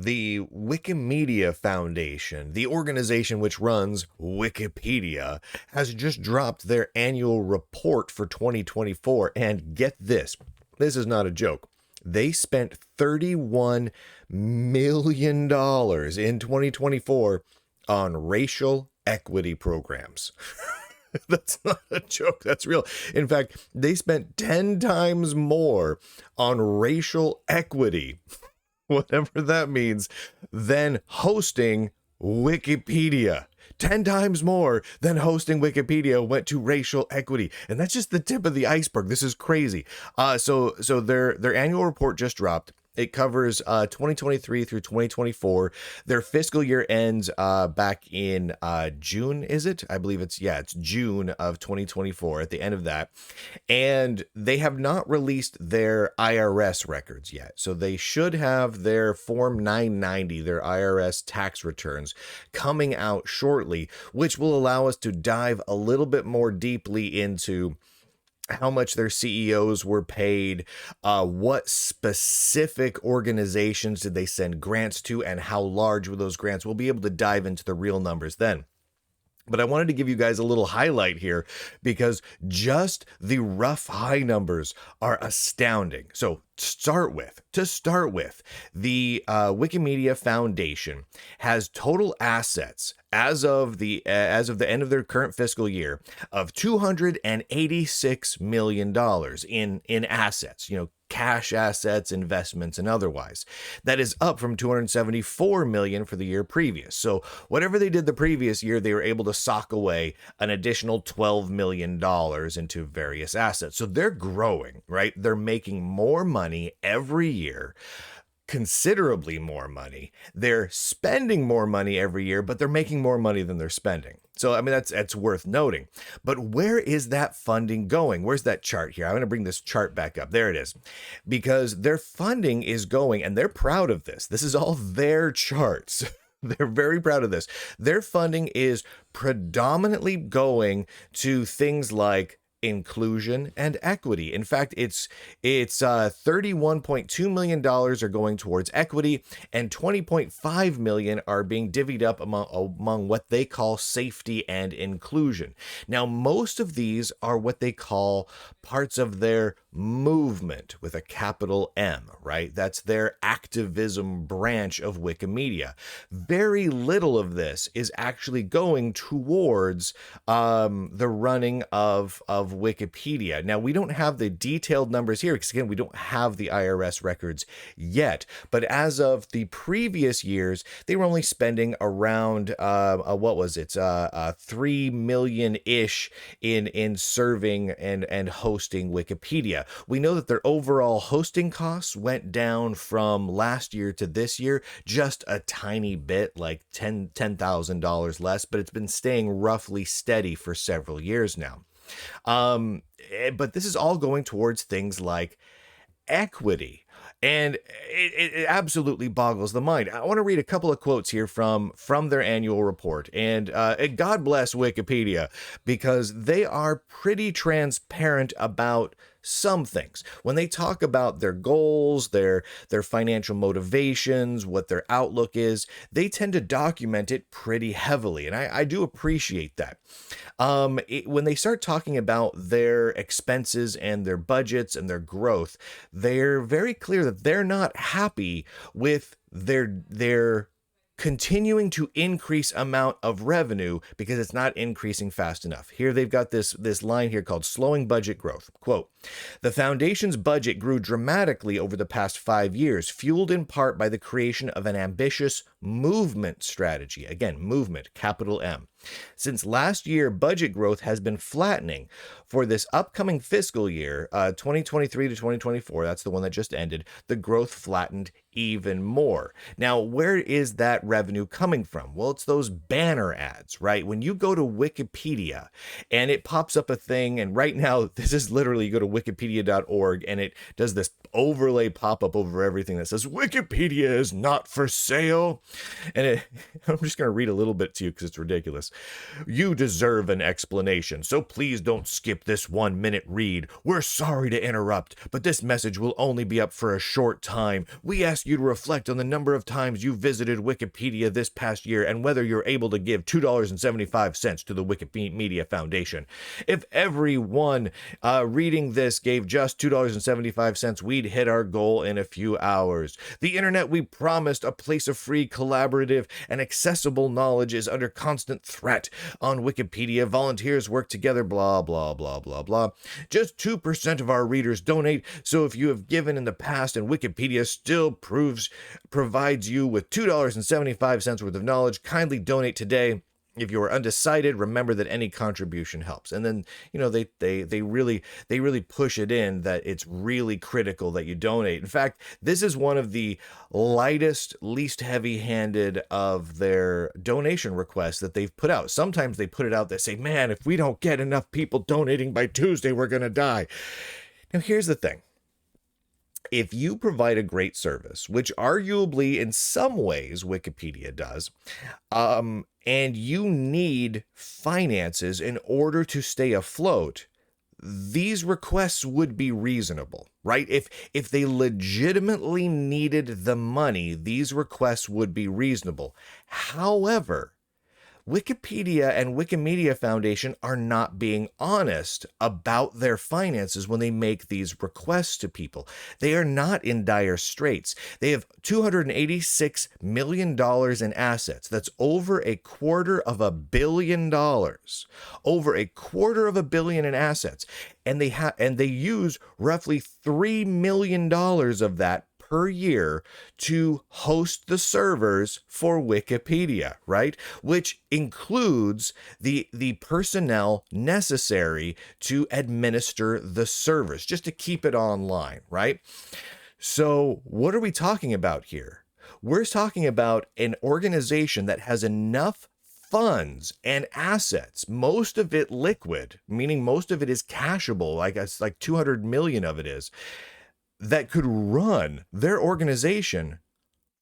The Wikimedia Foundation, the organization which runs Wikipedia, has just dropped their annual report for 2024. And get this, this is not a joke. They spent $31 million in 2024 on racial equity programs. That's not a joke. That's real. In fact, they spent 10 times more on racial equity, whatever that means, than hosting Wikipedia. 10 times more than hosting Wikipedia went to racial equity. And that's just the tip of the iceberg. This is crazy. So their annual report just dropped. It covers 2023 through 2024. Their fiscal year ends back in June, is it? I believe it's June of 2024 at the end of that. And they have not released their IRS records yet. So they should have their Form 990, their IRS tax returns, coming out shortly, which will allow us to dive a little bit more deeply into how much their CEOs were paid, what specific organizations did they send grants to, and how large were those grants. We'll be able to dive into the real numbers then. But I wanted to give you guys a little highlight here because just the rough high numbers are astounding. So to start with, the Wikimedia Foundation has total assets as of the end of their current fiscal year of $286 million in assets, cash assets, investments, and otherwise. That is up from $274 million for the year previous. So whatever they did the previous year, they were able to sock away an additional $12 million into various assets. So they're growing, right? They're making more money every year, considerably more money. They're spending more money every year, but they're making more money than they're spending. So, I mean, that's worth noting. But where is that funding going? Where's that chart here? I'm going to bring this chart back up. There it is. Because their funding is going, and they're proud of this. This is all their charts. They're very proud of this. Their funding is predominantly going to things like inclusion and equity. In fact, it's $31.2 million are going towards equity, and $20.5 million are being divvied up among what they call safety and inclusion. Now, most of these are what they call parts of their movement with a capital M, right? That's their activism branch of Wikimedia. Very little of this is actually going towards the running of Wikipedia. Now, we don't have the detailed numbers here because, again, we don't have the IRS records yet. But as of the previous years, they were only spending around, $3 million-ish in serving and hosting Wikipedia. We know that their overall hosting costs went down from last year to this year just a tiny bit, like $10,000 less, but it's been staying roughly steady for several years now. But this is all going towards things like equity. And it absolutely boggles the mind. I want to read a couple of quotes here from their annual report. And God bless Wikipedia, because they are pretty transparent about some things. When they talk about their goals, their financial motivations, what their outlook is, they tend to document it pretty heavily. And I do appreciate that. When they start talking about their expenses and their budgets and their growth, they're very clear that they're not happy with their continuing to increase amount of revenue because it's not increasing fast enough. Here they've got this line here called slowing budget growth. Quote, "The foundation's budget grew dramatically over the past 5 years, fueled in part by the creation of an ambitious movement strategy." Again, movement, capital M. "Since last year, budget growth has been flattening. For this upcoming fiscal year, 2023 to 2024, that's the one that just ended, the growth flattened even more." Now, where is that revenue coming from? Well, it's those banner ads, right? When you go to Wikipedia and it pops up a thing, and right now, this is literally, you go to wikipedia.org and it does this overlay pop-up over everything that says, "Wikipedia is not for sale." And I'm just going to read a little bit to you because it's ridiculous. this. You deserve an explanation, so please don't skip this 1-minute read. We're sorry to interrupt, but this message will only be up for a short time. We ask you to reflect on the number of times you visited Wikipedia this past year and whether you're able to give $2.75 to the Wikimedia Foundation. If everyone reading this gave just $2.75, we'd hit our goal in a few hours. The internet we promised, a place of free, collaborative, and accessible knowledge, is under constant threat. On Wikipedia, volunteers work together, blah, blah, blah, blah, blah. Just 2% of our readers donate, so if you have given in the past and Wikipedia still provides you with $2.75 worth of knowledge, kindly donate today. If you are undecided, remember that any contribution helps. And then, they really push it in that it's really critical that you donate. In fact, this is one of the lightest, least heavy-handed of their donation requests that they've put out. Sometimes they put it out, they say, man, if we don't get enough people donating by Tuesday, we're going to die. Now, here's the thing. If you provide a great service, which arguably in some ways Wikipedia does, and you need finances in order to stay afloat, these requests would be reasonable, right? If they legitimately needed the money, these requests would be reasonable. However, Wikipedia and Wikimedia Foundation are not being honest about their finances when they make these requests to people. They are not in dire straits. They have $286 million in assets. That's over $250 million. Over $250 million in assets. And they use roughly $3 million of that per year to host the servers for Wikipedia, right? Which includes the personnel necessary to administer the servers, just to keep it online, right? So what are we talking about here? We're talking about an organization that has enough funds and assets, most of it liquid, meaning most of it is cashable, like 200 million of it is, that could run their organization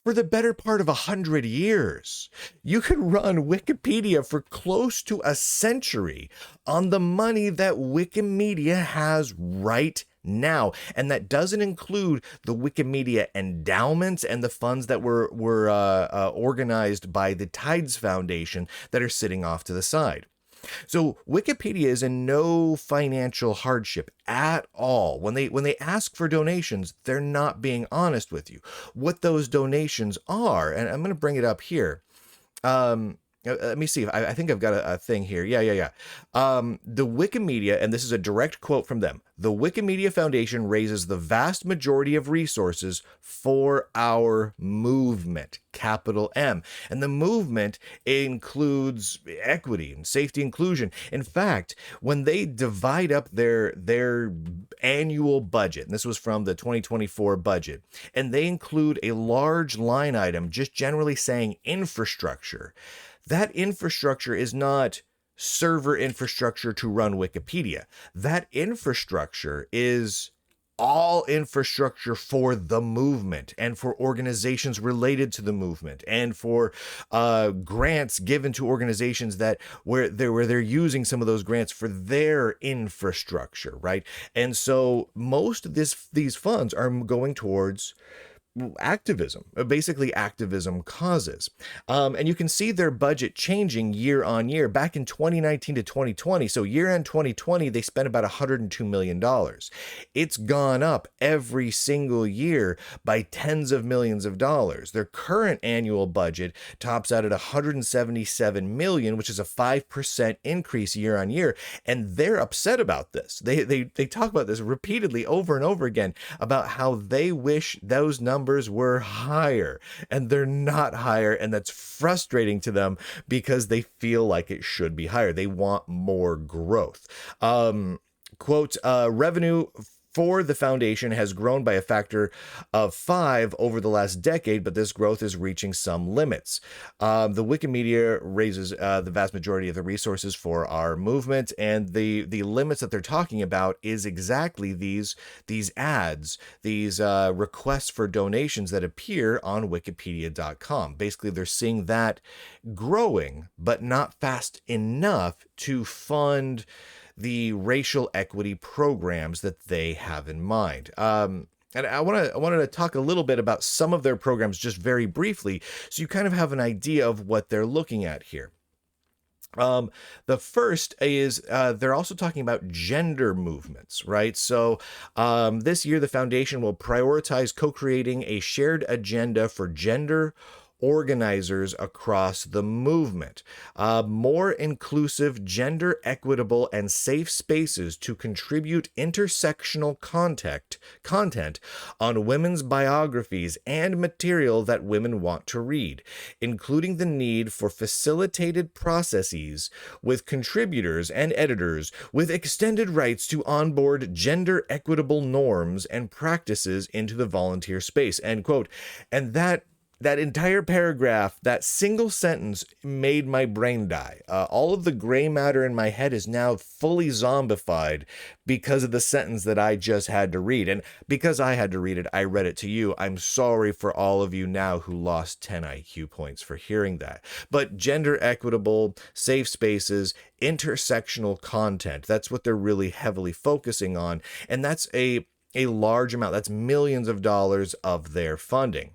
for the better part of 100 years. You could run Wikipedia for close to a century on the money that Wikimedia has right now. And that doesn't include the Wikimedia endowments and the funds that were organized by the Tides Foundation that are sitting off to the side. So Wikipedia is in no financial hardship at all. When they ask for donations, they're not being honest with you. What those donations are, and I'm going to bring it up here. Let me see. I think I've got a thing here. Yeah. The Wikimedia, and this is a direct quote from them, the Wikimedia Foundation raises the vast majority of resources for our movement, capital M. And the movement includes equity and safety inclusion. In fact, when they divide up their annual budget, and this was from the 2024 budget, and they include a large line item just generally saying infrastructure, that infrastructure is not server infrastructure to run Wikipedia. That infrastructure is all infrastructure for the movement and for organizations related to the movement and for grants given to organizations that where they're using some of those grants for their infrastructure, right? And so most of these funds are going towards activism, basically activism causes. And you can see their budget changing year on year. Back in 2019 to 2020, so year end 2020, they spent about $102 million. It's gone up every single year by tens of millions of dollars. Their current annual budget tops out at $177 million, which is a 5% increase year on year. And they're upset about this. They talk about this repeatedly over and over again about how they wish those numbers were higher, and they're not higher, and that's frustrating to them because they feel like it should be higher. They want more growth. Quote, revenue For the foundation has grown by a factor of 5 over the last decade, but this growth is reaching some limits. The Wikimedia raises the vast majority of the resources for our movement, and the limits that they're talking about is exactly these ads, these requests for donations that appear on Wikipedia.com. Basically, they're seeing that growing, but not fast enough to fund the racial equity programs that they have in mind. And I wanted to talk a little bit about some of their programs just very briefly, so you kind of have an idea of what they're looking at here. The first is they're also talking about gender movements, right? So this year, the foundation will prioritize co-creating a shared agenda for gender organizers across the movement, more inclusive, gender equitable, and safe spaces to contribute intersectional content on women's biographies and material that women want to read, including the need for facilitated processes with contributors and editors with extended rights to onboard gender equitable norms and practices into the volunteer space, end quote. And that entire paragraph, that single sentence made my brain die. All of the gray matter in my head is now fully zombified because of the sentence that I just had to read. And because I had to read it, I read it to you. I'm sorry for all of you now who lost 10 IQ points for hearing that. But gender equitable, safe spaces, intersectional content, that's what they're really heavily focusing on. And that's a large amount. That's millions of dollars of their funding.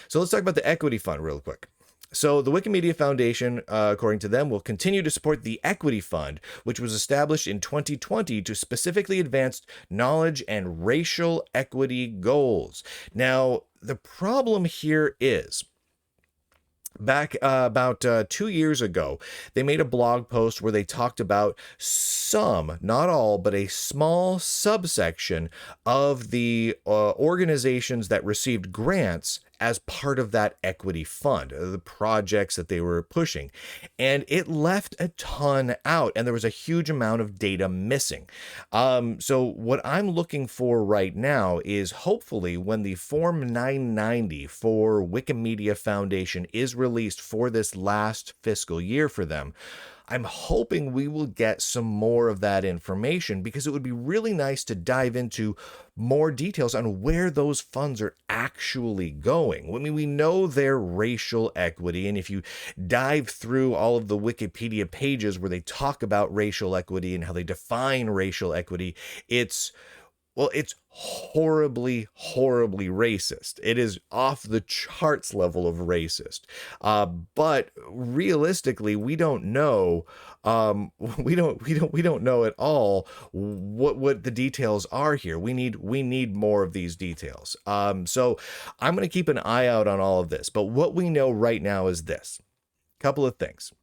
So let's talk about the Equity Fund real quick. So the Wikimedia Foundation, according to them, will continue to support the Equity Fund, which was established in 2020 to specifically advance knowledge and racial equity goals. Now, the problem here is, back about 2 years ago, they made a blog post where they talked about some, not all, but a small subsection of the organizations that received grants as part of that equity fund, the projects that they were pushing. And it left a ton out, and there was a huge amount of data missing. So what I'm looking for right now is hopefully when the Form 990 for Wikimedia Foundation is released for this last fiscal year for them, I'm hoping we will get some more of that information, because it would be really nice to dive into more details on where those funds are actually going. I mean, we know they're racial equity, and if you dive through all of the Wikipedia pages where they talk about racial equity and how they define racial equity, it's horribly, horribly racist. It is off the charts level of racist. But realistically, we don't know. We don't know at all what the details are here. We need more of these details. So I'm going to keep an eye out on all of this. But what we know right now is this: couple of things.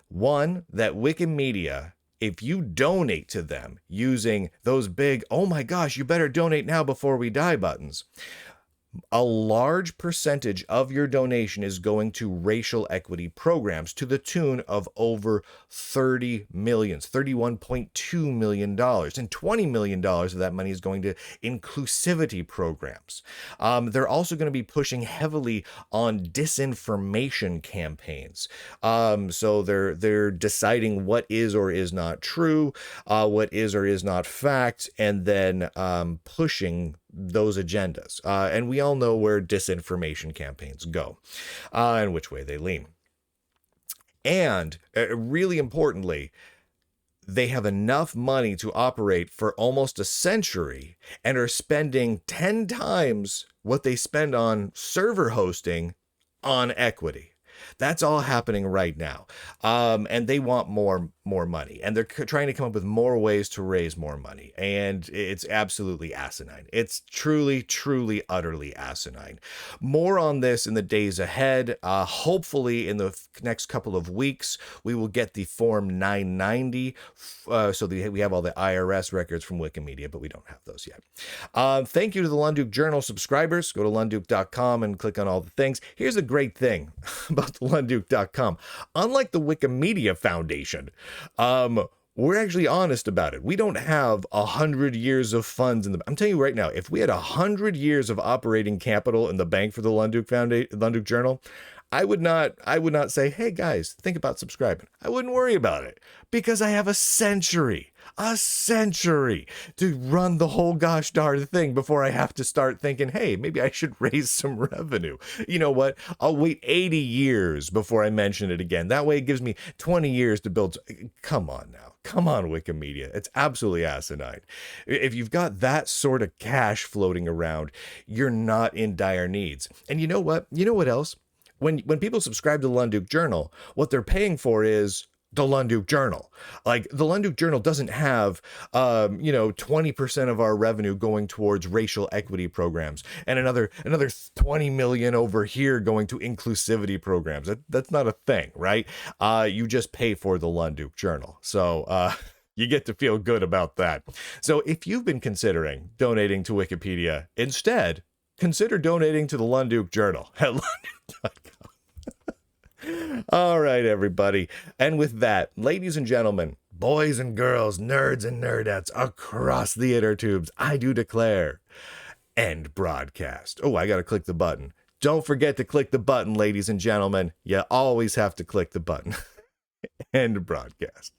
One, that Wikimedia, if you donate to them using those big, oh my gosh, you better donate now before we die buttons, a large percentage of your donation is going to racial equity programs to the tune of over $30 million, $31.2 million, and $20 million of that money is going to inclusivity programs. They're also going to be pushing heavily on disinformation campaigns. So they're deciding what is or is not true, what is or is not fact, and then pushing those agendas. And we all know where disinformation campaigns go and which way they lean. And really importantly, they have enough money to operate for almost a century and are spending 10 times what they spend on server hosting on equity. That's all happening right now. And they want more money, and they're trying to come up with more ways to raise more money. And it's absolutely asinine. It's truly, utterly asinine. More on this in the days ahead. Hopefully in the next couple of weeks, we will get the Form 990. So we have all the IRS records from Wikimedia, but we don't have those yet. Thank you to the Lunduke Journal subscribers. Go to lunduke.com and click on all the things. Here's a great thing about the Lunduke.com. Unlike the Wikimedia Foundation, we're actually honest about it. We don't have 100 years of funds in the. I'm telling you right now, if we had 100 years of operating capital in the bank for the Lunduke Foundation, Lunduke Journal, I would not say, hey guys, think about subscribing. I wouldn't worry about it because I have a century to run the whole gosh darn thing before I have to start thinking, hey, maybe I should raise some revenue. You know what? I'll wait 80 years before I mention it again. That way it gives me 20 years to build. Come on now. Come on, Wikimedia. It's absolutely asinine. If you've got that sort of cash floating around, you're not in dire needs. And you know what? You know what else? When people subscribe to the Lunduke Journal, what they're paying for is the Lunduke Journal. Like the Lunduke Journal doesn't have, 20% of our revenue going towards racial equity programs and another 20 million over here going to inclusivity programs. That's not a thing, right? You just pay for the Lunduke Journal. So, you get to feel good about that. So if you've been considering donating to Wikipedia, instead, consider donating to the Lunduke Journal at lunduke.com. All right, everybody. And with that, ladies and gentlemen, boys and girls, nerds and nerdettes across the inner tubes, I do declare, end broadcast. Oh, I got to click the button. Don't forget to click the button, ladies and gentlemen. You always have to click the button. End broadcast.